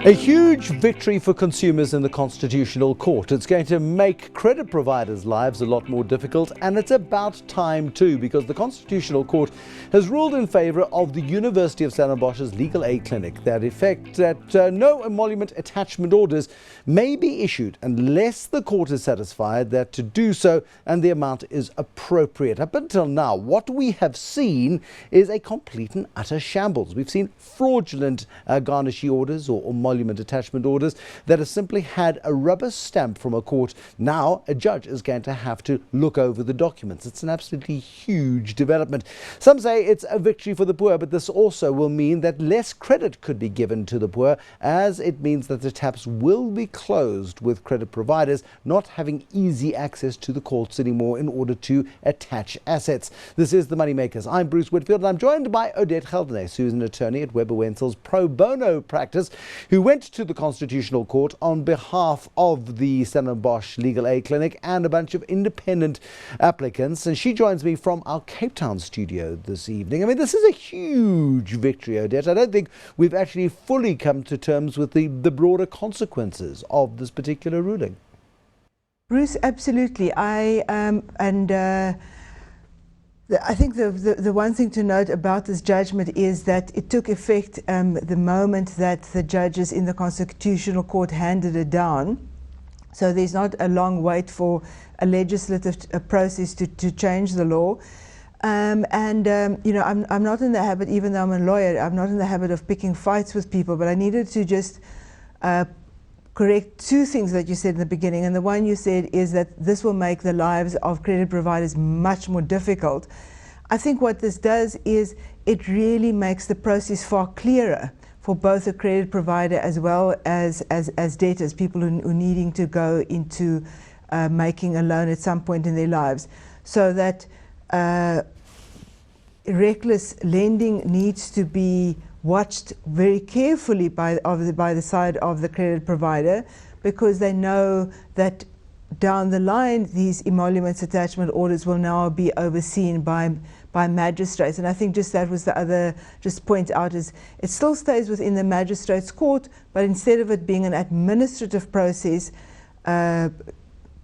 A huge victory for consumers in the Constitutional Court. It's going to make credit providers' lives a lot more difficult, and it's about time too, because the Constitutional Court has ruled in favour of the University of Stellenbosch's legal aid clinic that no emolument attachment orders may be issued unless the court is satisfied that to do so and the amount is appropriate. Up until now, what we have seen is a complete and utter shambles. We've seen fraudulent garnishee orders or emolument attachment orders that have simply had a rubber stamp from a court. Now a judge is going to have to look over the documents. It's an absolutely huge development. Some say it's a victory for the poor, but this also will mean that less credit could be given to the poor, as it means that the taps will be closed, with credit providers not having easy access to the courts anymore in order to attach assets. This is the Moneymakers. I'm Bruce Whitfield, and I'm joined by Odette Geldenhuys, who's an attorney at Wentzel's pro bono practice, who went to the Constitutional Court on behalf of the Stellenbosch Legal Aid Clinic and a bunch of independent applicants. And she joins me from our Cape Town studio this evening. I mean, this is a huge victory, Odette. I don't think we've actually fully come to terms with the broader consequences of this particular ruling. Bruce, absolutely. I think the one thing to note about this judgment is that it took effect the moment that the judges in the Constitutional Court handed it down. So there's not a long wait for a legislative process to change the law. You know, I'm not in the habit, even though I'm a lawyer, I'm not in the habit of picking fights with people, but I needed to just correct two things that you said in the beginning. And the one you said is that this will make the lives of credit providers much more difficult. I think what this does is it really makes the process far clearer for both a credit provider as well as debtors, people who are needing to go into making a loan at some point in their lives. So that reckless lending needs to be watched very carefully by the side of the credit provider, because they know that down the line these emoluments attachment orders will now be overseen by magistrates. And I think just that was the other point out, is it still stays within the magistrates court, but instead of it being an administrative process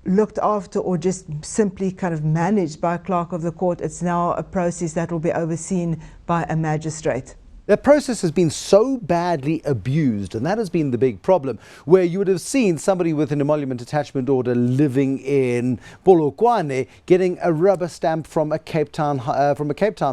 looked after or just simply kind of managed by a clerk of the court, it's now a process that will be overseen by a magistrate. That process has been so badly abused, and that has been the big problem, where you would have seen somebody with an emolument attachment order living in Polokwane getting a rubber stamp from a Cape Town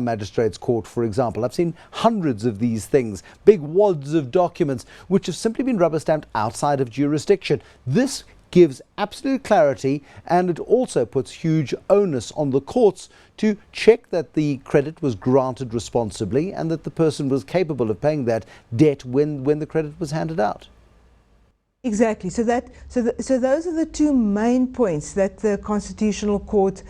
magistrate's court, for example. I've seen hundreds of these things, big wads of documents which have simply been rubber stamped outside of jurisdiction. This gives absolute clarity, and it also puts huge onus on the courts to check that the credit was granted responsibly and that the person was capable of paying that debt when the credit was handed out. Exactly. So those are the two main points that the Constitutional Court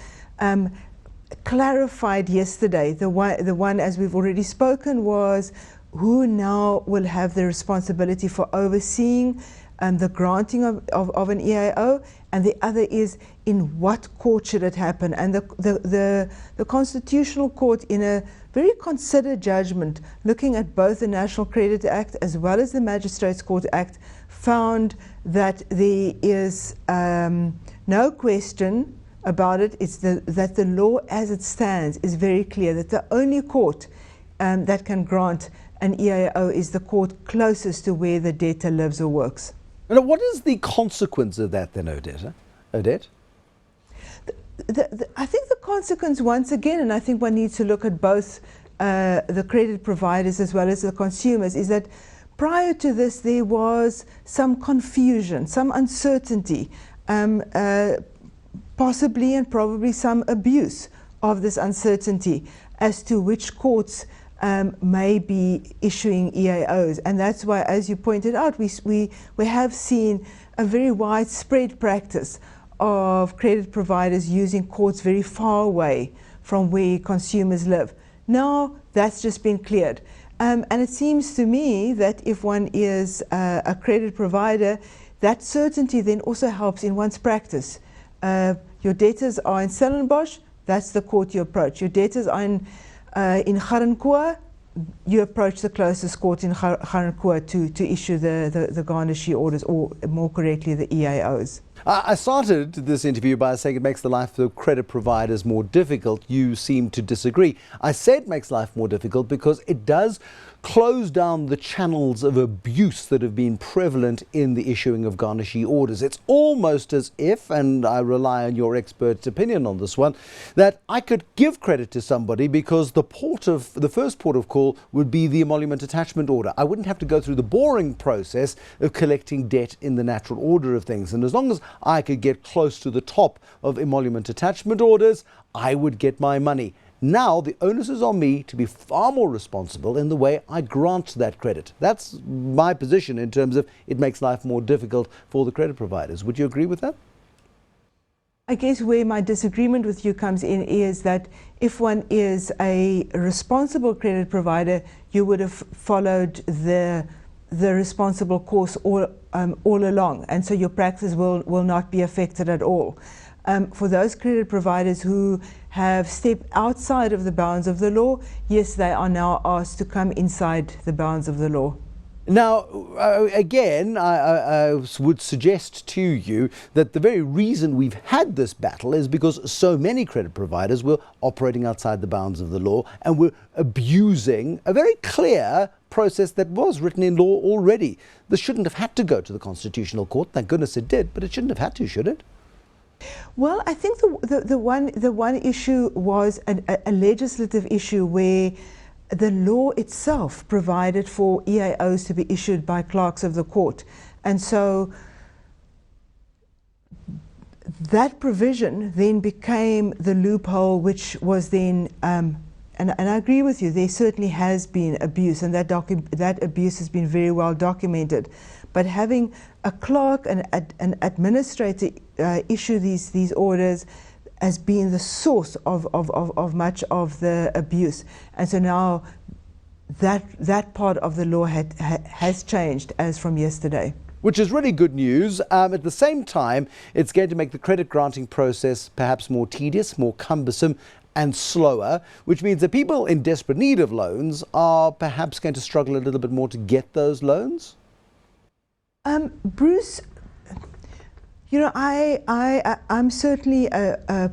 clarified yesterday. The one, as we've already spoken, was who now will have the responsibility for overseeing the granting of an EAO, and the other is in what court should it happen. And the Constitutional Court, in a very considered judgment, looking at both the National Credit Act as well as the Magistrates Court Act, found that there is no question about it. It's that the law as it stands is very clear, that the only court that can grant an EAO is the court closest to where the debtor lives or works. Now, what is the consequence of that then, Odette? I think the consequence, once again, and I think one needs to look at both the credit providers as well as the consumers, is that prior to this there was some confusion, some uncertainty, possibly and probably some abuse of this uncertainty as to which courts may be issuing EAOs. And that's why, as you pointed out, we have seen a very widespread practice of credit providers using courts very far away from where consumers live. Now that's just been cleared. And it seems to me that if one is a credit provider, that certainty then also helps in one's practice. Your debtors are in Stellenbosch, that's the court you approach. Your debtors are in Garnishee, you approach the closest court in Garnishee to issue the garnishee orders, or more correctly, the EAOs. I started this interview by saying it makes the life of credit providers more difficult. You seem to disagree. I said it makes life more difficult because it does close down the channels of abuse that have been prevalent in the issuing of garnishee orders. It's almost as if, and I rely on your expert opinion on this one, that I could give credit to somebody because the first port of call would be the emolument attachment order. I wouldn't have to go through the boring process of collecting debt in the natural order of things. And as long as I could get close to the top of emolument attachment orders, I would get my money. Now the onus is on me to be far more responsible in the way I grant that credit. That's my position in terms of it makes life more difficult for the credit providers. Would you agree with that? I guess where my disagreement with you comes in is that if one is a responsible credit provider, you would have followed the responsible course all along, and so your practice will not be affected at all. For those credit providers who have stepped outside of the bounds of the law, yes, they are now asked to come inside the bounds of the law. Now, again, I would suggest to you that the very reason we've had this battle is because so many credit providers were operating outside the bounds of the law and were abusing a very clear process that was written in law already. This shouldn't have had to go to the Constitutional Court. Thank goodness it did, but it shouldn't have had to, should it? Well, I think the one issue was a legislative issue where the law itself provided for EAOs to be issued by clerks of the court. And so that provision then became the loophole, which was then, and I agree with you, there certainly has been abuse, and that abuse has been very well documented. But having a clerk and an administrator issue these orders has been the source of much of the abuse. And so now that part of the law has changed as from yesterday. Which is really good news. At the same time, it's going to make the credit granting process perhaps more tedious, more cumbersome and slower, which means that people in desperate need of loans are perhaps going to struggle a little bit more to get those loans? Bruce, you know, I'm certainly a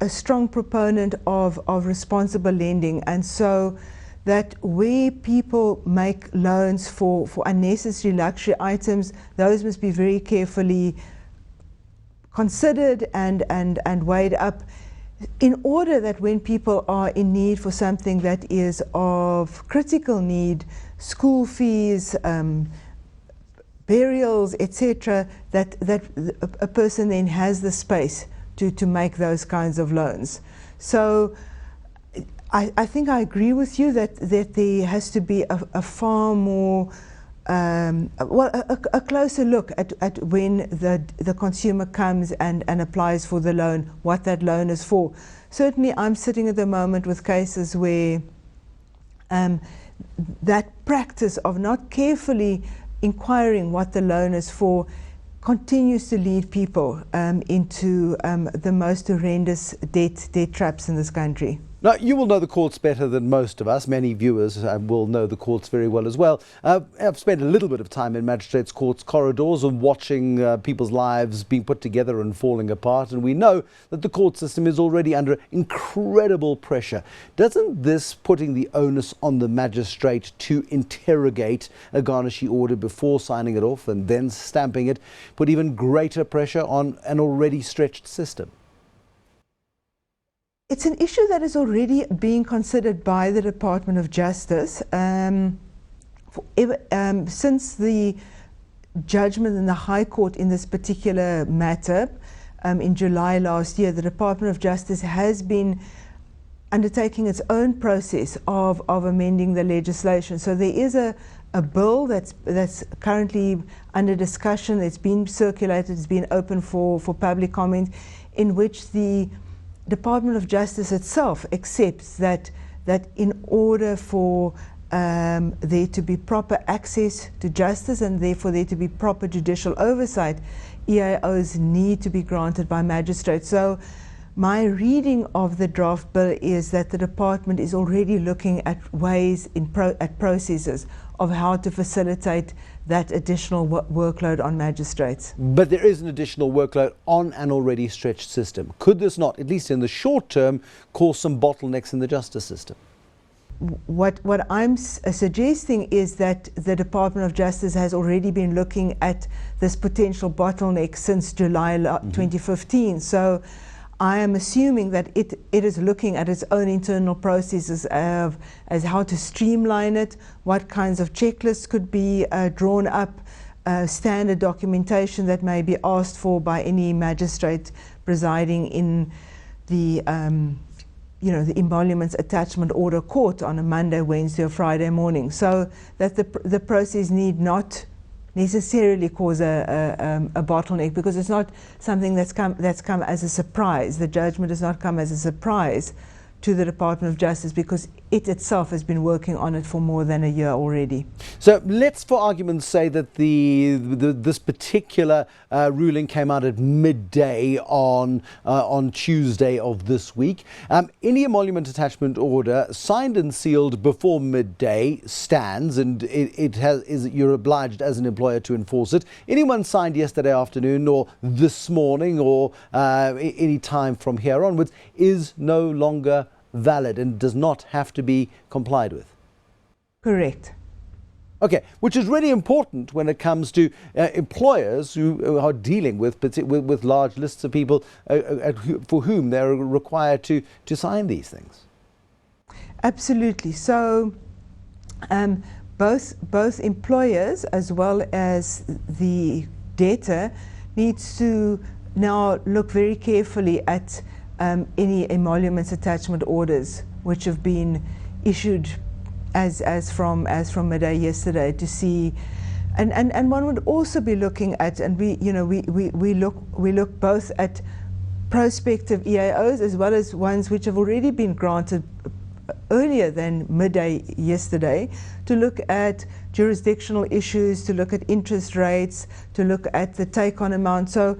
strong proponent of responsible lending, and so that where people make loans for unnecessary luxury items, those must be very carefully considered and weighed up, in order that when people are in need for something that is of critical need, school fees, burials, etc., that a person then has the space to make those kinds of loans. So I think I agree with you that there has to be a far more, a closer look at when the consumer comes and applies for the loan, what that loan is for. Certainly I'm sitting at the moment with cases where that practice of not carefully inquiring what the loan is for continues to lead people into the most horrendous debt traps in this country. Now, you will know the courts better than most of us. Many viewers will know the courts very well as well. I've spent a little bit of time in magistrates' courts corridors and watching people's lives being put together and falling apart, and we know that the court system is already under incredible pressure. Doesn't this, putting the onus on the magistrate to interrogate a garnishee order before signing it off and then stamping it, put even greater pressure on an already stretched system? It's an issue that is already being considered by the Department of Justice. Since the judgment in the High Court in this particular matter in July last year, the Department of Justice has been undertaking its own process of amending the legislation. So there is a bill that's currently under discussion. It's been circulated, it's been open for public comment, in which the Department of Justice itself accepts that in order for there to be proper access to justice and therefore there to be proper judicial oversight, EAOs need to be granted by magistrates. So My reading of the draft bill is that the department is already looking at ways, at processes of how to facilitate that additional workload on magistrates. But there is an additional workload on an already stretched system. Could this not, at least in the short term, cause some bottlenecks in the justice system? What I'm suggesting is that the Department of Justice has already been looking at this potential bottleneck since July 2015. So I am assuming that it is looking at its own internal processes as how to streamline it, what kinds of checklists could be drawn up, standard documentation that may be asked for by any magistrate presiding in the the emoluments attachment order court on a Monday, Wednesday or Friday morning, so that the process need not necessarily cause a bottleneck, because it's not something that's come as a surprise. The judgment has not come as a surprise to the Department of Justice, because it itself has been working on it for more than a year already. So let's, for argument's sake, that this particular ruling came out at midday on Tuesday of this week. Any emolument attachment order signed and sealed before midday stands, and you're obliged as an employer to enforce it. Anyone signed yesterday afternoon or this morning or any time from here onwards is no longer valid and does not have to be complied with. Correct. Okay, which is really important when it comes to employers who are dealing with large lists of people for whom they're required to sign these things. Absolutely. So both employers as well as the debtor needs to now look very carefully at any emoluments attachment orders which have been issued as from midday yesterday, to see, and one would also be looking at, and we look both at prospective EAOs as well as ones which have already been granted earlier than midday yesterday, to look at jurisdictional issues, to look at interest rates, to look at the take-on amount. So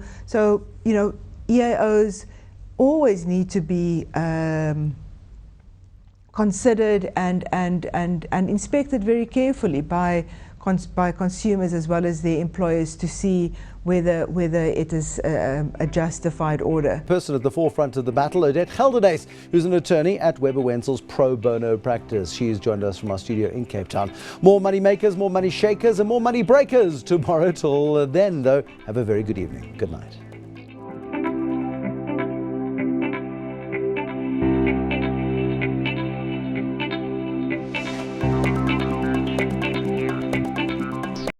EAOs always need to be considered and inspected very carefully by consumers as well as their employers, to see whether it is a justified order. Person at the forefront of the battle, Odette Geldenhuys, who's an attorney at Wentzel's pro bono practice. She's joined us from our studio in Cape Town. More money makers, more money shakers and more money breakers tomorrow. Till then, though, have a very good evening. Good night.